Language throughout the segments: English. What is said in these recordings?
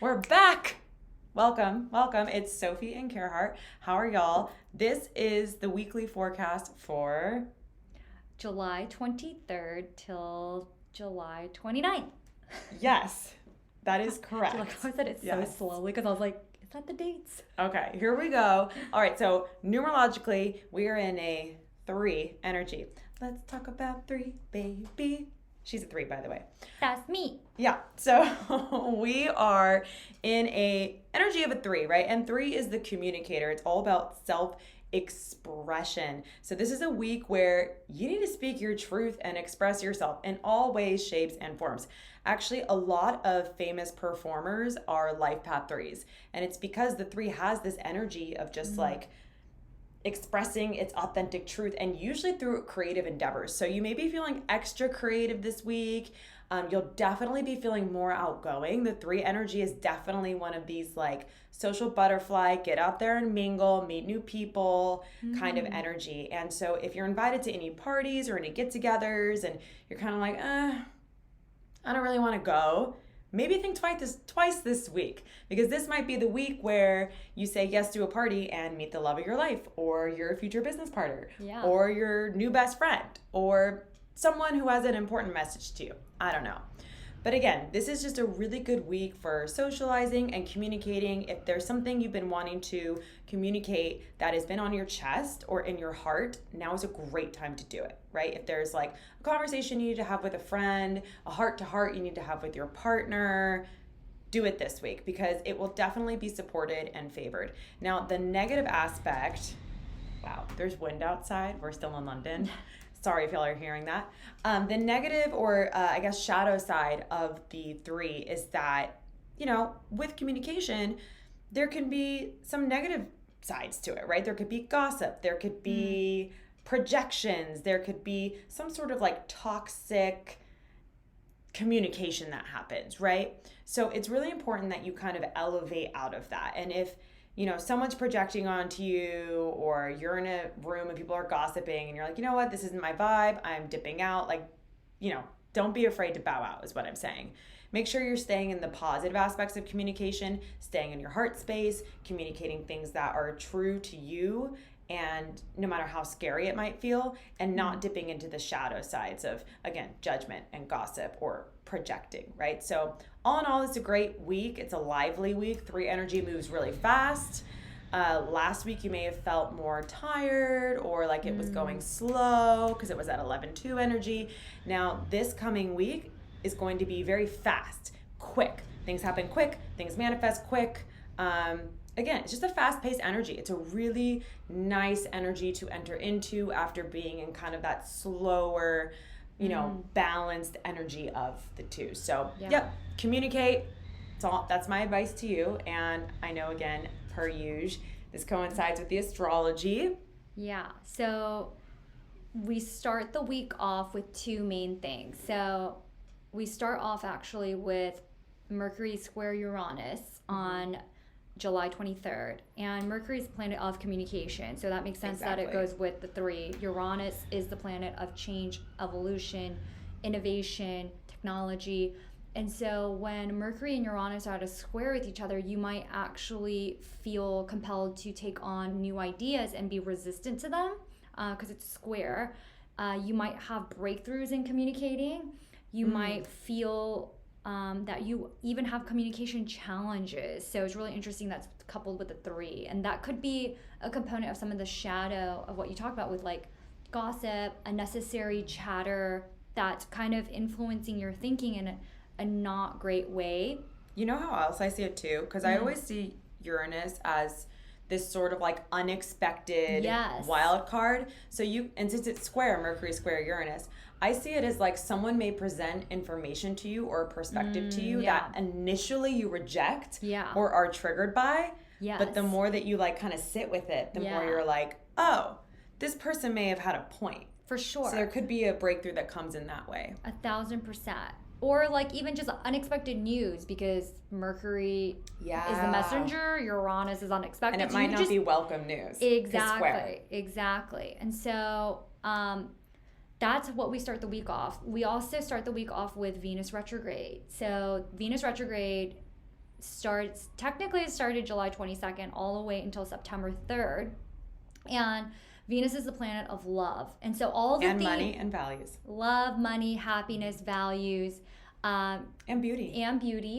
We're back. Welcome. It's Sophie and Gerhart. How are y'all? This is the weekly forecast for July 23rd till July 29th. Yes, that is correct. I said it so slowly because I was like, is that the dates? Okay, here we go. All right, so numerologically, we are in a 3 energy. Let's talk about 3, baby. She's a 3, by the way. That's me. Yeah, so we are in a energy of a 3, right? And 3 is the communicator. It's all about self-expression. So this is a week where you need to speak your truth and express yourself in all ways, shapes, and forms. Actually, a lot of famous performers are life path 3s. And it's because the 3 has this energy of just like expressing its authentic truth, and usually through creative endeavors. So you may be feeling extra creative this week. You'll definitely be feeling more outgoing. The 3 energy is definitely one of these like social butterfly, get out there and mingle, meet new people kind of energy. And so if you're invited to any parties or any get-togethers and you're kind of like, I don't really want to go, maybe think twice this week, because this might be the week where you say yes to a party and meet the love of your life, or your future business partner, or your new best friend, or someone who has an important message to you. I don't know. But again, this is just a really good week for socializing and communicating. If there's something you've been wanting to communicate that has been on your chest or in your heart, now is a great time to do it, right? If there's like a conversation you need to have with a friend, a heart-to-heart you need to have with your partner, do it this week because it will definitely be supported and favored. Now, the negative aspect, wow, there's wind outside. We're still in London. Sorry if y'all are hearing that. The negative or I guess shadow side of the 3 is that, with communication, there can be some negative sides to it, right? There could be gossip. There could be projections. There could be some sort of like toxic communication that happens, right? So it's really important that you kind of elevate out of that. And if someone's projecting onto you, or you're in a room and people are gossiping and you're like, you know what, this isn't my vibe, I'm dipping out. Don't be afraid to bow out is what I'm saying. Make sure you're staying in the positive aspects of communication, staying in your heart space, communicating things that are true to you, and no matter how scary it might feel, and not dipping into the shadow sides of, again, judgment and gossip or projecting, right? So all in all, it's a great week. It's a lively week. 3 energy moves really fast. Last week, you may have felt more tired or like it was going slow because it was at 11-2 energy. Now, this coming week is going to be very fast, quick. Things happen quick. Things manifest quick. Again, it's just a fast-paced energy. It's a really nice energy to enter into after being in kind of that slower, balanced energy of the 2. So, communicate. That's my advice to you. And I know, again, per usual, this coincides with the astrology. Yeah. So we start the week off with 2 main things. So we start off actually with Mercury square Uranus on July 23rd, and Mercury is the planet of communication, so that makes sense that it goes with the 3. Uranus is the planet of change, evolution, innovation, technology, and so when Mercury and Uranus are at a square with each other, you might actually feel compelled to take on new ideas and be resistant to them because it's square. You might have breakthroughs in communicating. You might feel that you even have communication challenges. So it's really interesting that's coupled with the 3. And that could be a component of some of the shadow of what you talk about with like gossip, unnecessary chatter that's kind of influencing your thinking in a not great way. You know how else I see it too? Because I always see Uranus as this sort of like unexpected wild card. So and since it's square, Mercury square Uranus, I see it as like someone may present information to you or a perspective to you that initially you reject or are triggered by. But the more that you like kind of sit with it, the more you're like, oh, this person may have had a point. For sure. So there could be a breakthrough that comes in that way. 1,000%. Or like even just unexpected news, because Mercury is the messenger, Uranus is unexpected. And it might not be welcome news. Exactly. And so that's what we start the week off. We also start the week off with Venus retrograde. So Venus retrograde technically it started July 22nd all the way until September 3rd. And Venus is the planet of love. And so all the and money and values. Love, money, happiness, values, and beauty.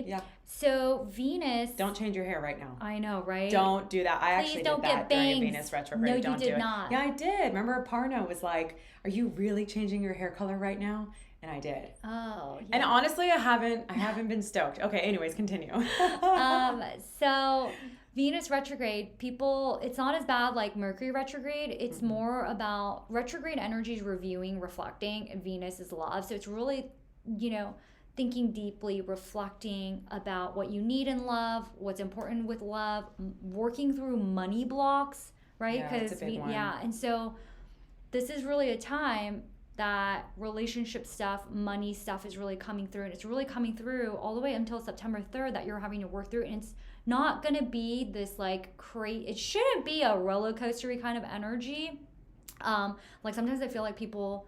Yeah. So Venus. Don't change your hair right now. I know, right? Don't do that. I actually did that during a Venus retrograde. No, don't you did do it. not. Yeah, I did. Remember, Parno was like, "Are you really changing your hair color right now?" And I did. Oh. Yeah. And honestly, I haven't been stoked. Okay. Anyways, continue. So Venus retrograde, it's not as bad like Mercury retrograde. It's more about retrograde energies reviewing, reflecting, and Venus is love. So it's really, thinking deeply, reflecting about what you need in love, what's important with love, working through money blocks, right? Yeah, that's a big one. Yeah, and so this is really a time that relationship stuff, money stuff is really coming through, and it's really coming through all the way until September 3rd that you're having to work through, and it's not going to be this like it shouldn't be a roller coastery kind of energy. Like sometimes I feel like people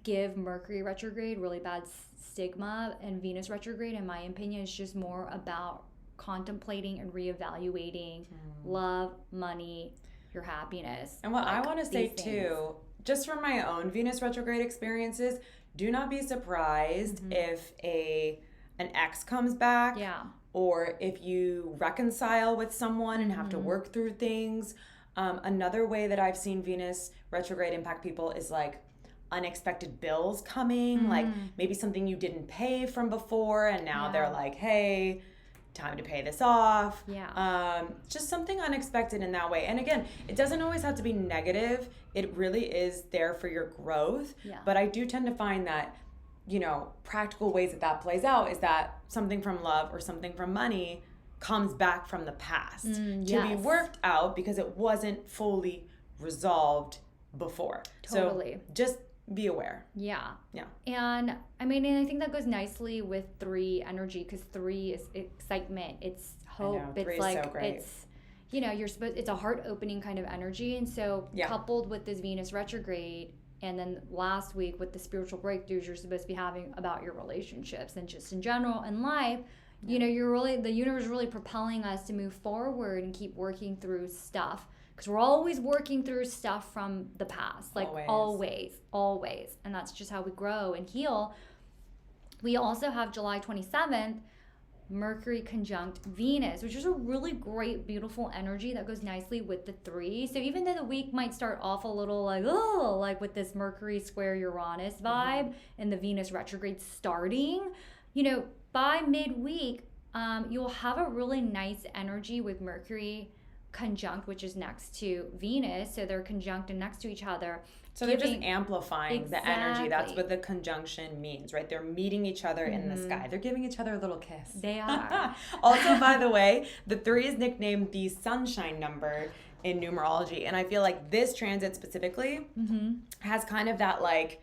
give Mercury retrograde really bad stigma, and Venus retrograde, in my opinion, is just more about contemplating and reevaluating love, money, your happiness. And what I want to say too, just from my own Venus retrograde experiences, do not be surprised if an ex comes back, or if you reconcile with someone and have to work through things. Another way that I've seen Venus retrograde impact people is like unexpected bills coming, like maybe something you didn't pay from before, and now they're like, hey, time to pay this off. Just something unexpected in that way. And again, it doesn't always have to be negative. It really is there for your growth. But I do tend to find that, practical ways that plays out is that something from love or something from money comes back from the past to be worked out because it wasn't fully resolved before. Totally. So just be aware. Yeah. And I mean, and I think that goes nicely with 3 energy, because 3 is excitement. It's hope. It's like, so great. It's, it's a heart opening kind of energy. And so coupled with this Venus retrograde, and then last week with the spiritual breakthroughs you're supposed to be having about your relationships and just in general in life, the universe is really propelling us to move forward and keep working through stuff. Because we're always working through stuff from the past, like always. And that's just how we grow and heal. We also have July 27th, Mercury conjunct Venus, which is a really great, beautiful energy that goes nicely with the 3. So even though the week might start off a little like with this Mercury square Uranus vibe and the Venus retrograde starting, by midweek, you'll have a really nice energy with Mercury conjunct, which is next to Venus, so they're conjunct and next to each other. So they're just amplifying the energy. That's what the conjunction means, right? They're meeting each other in the sky. They're giving each other a little kiss. They are. Also, by the way, the 3 is nicknamed the sunshine number in numerology, and I feel like this transit specifically has kind of that like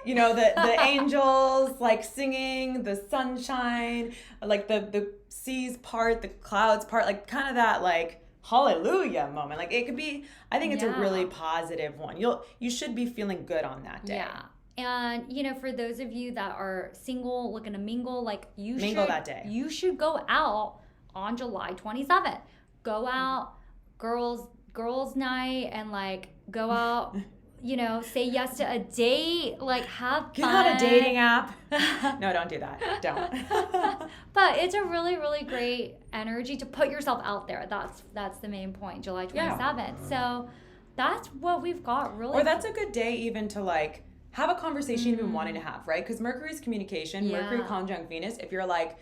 the angels like singing, the sunshine, like the seas part, the clouds part, like kind of that like hallelujah moment. Like it could be, I think it's a really positive one. You should be feeling good on that day. And for those of you that are single, looking to mingle, like that day. You should go out on July 27th. Go out, girls night, and like go out. Say yes to a date, like have fun. Get on a dating app. No, don't do that. Don't. But it's a really, really great energy to put yourself out there. That's the main point, July 27th. So that's what we've got, really. Or that's a good day even to like have a conversation you've been wanting to have, right? Because Mercury's communication, Mercury conjunct Venus. If you're like,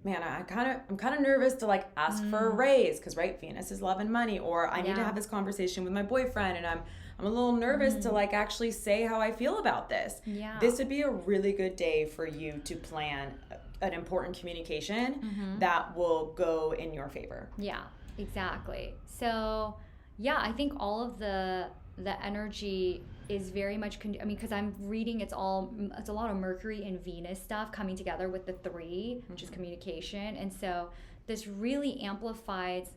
man, I'm kind of nervous to like ask for a raise because Venus is love and money, or I need to have this conversation with my boyfriend and I'm a little nervous to like actually say how I feel about this. This would be a really good day for you to plan an important communication that will go in your favor. Yeah, exactly. So I think all of the energy is very much because I'm reading it's a lot of Mercury and Venus stuff coming together with the 3, which is communication. And so this really amplifies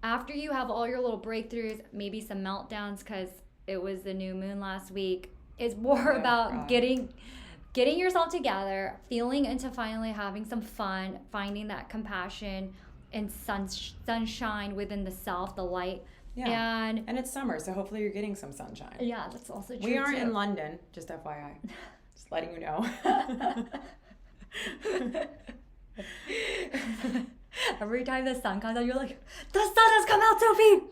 after you have all your little breakthroughs, maybe some meltdowns because it was the new moon last week. It's more about getting getting yourself together, feeling into finally having some fun, finding that compassion and sunshine within the self, the light. Yeah. And it's summer, so hopefully you're getting some sunshine. Yeah, that's also true. We aren't in London, just FYI. Just letting you know. Every time the sun comes out, you're like, the sun has come out, Sophie.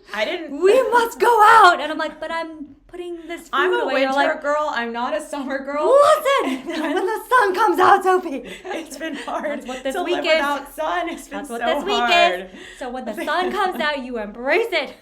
We We must go out. And I'm like, but I'm putting this food I'm a away. winter girl. I'm not a summer girl. Listen, when the sun comes out, Sophie. It's been hard. That's what this to week live is. without sun. It's been That's what so this week hard. is. So when the sun comes out, you embrace it.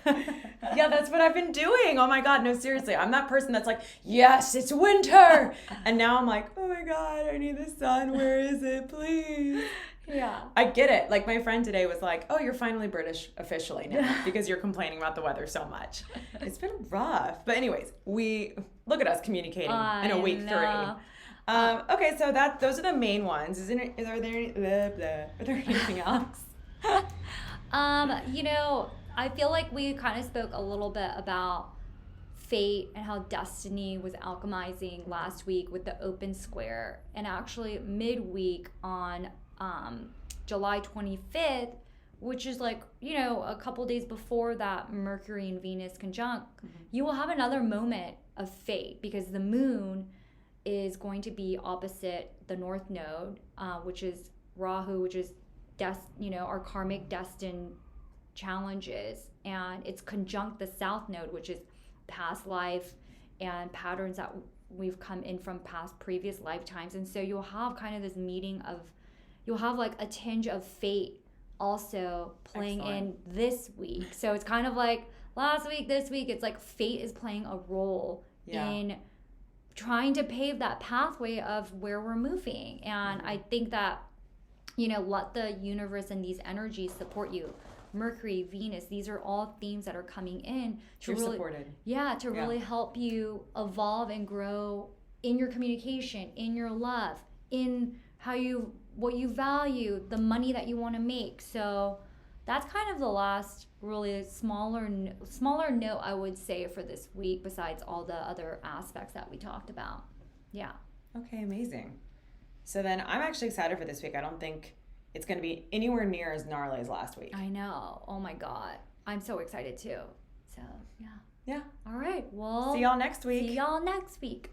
Yeah, that's what I've been doing. Oh my God, no, seriously. I'm that person that's like, yes, it's winter. And now I'm like, oh my God, I need the sun. Where is it, please? Yeah. I get it. Like my friend today was like, oh, you're finally British officially now because you're complaining about the weather so much. It's been rough. But anyways, we look at us communicating in a week 3. Okay, so those are are the main ones. Are there anything else? I feel like we kind of spoke a little bit about fate and how destiny was alchemizing last week with the open square, and actually midweek on July 25th, which is like, a couple days before that Mercury and Venus conjunct, you will have another moment of fate because the moon is going to be opposite the North Node, which is Rahu, which is our karmic destined challenges, and it's conjunct the South Node, which is past life and patterns that we've come in from past previous lifetimes. And so you'll have kind of this meeting of, you'll have like a tinge of fate also playing in this week. So it's kind of like last week, this week, it's like fate is playing a role in trying to pave that pathway of where we're moving. And I think that, let the universe and these energies support you. Mercury, Venus, these are all themes that are coming in to You're really supported. Really help you evolve and grow in your communication, in your love, in what you value, the money that you want to make. So that's kind of the last really smaller note I would say for this week, besides all the other aspects that we talked about. Yeah. Okay, amazing. So then I'm actually excited for this week. I don't think it's going to be anywhere near as gnarly as last week. I know. Oh my God. I'm so excited too. So, yeah. Yeah. All right. Well, see y'all next week. See y'all next week.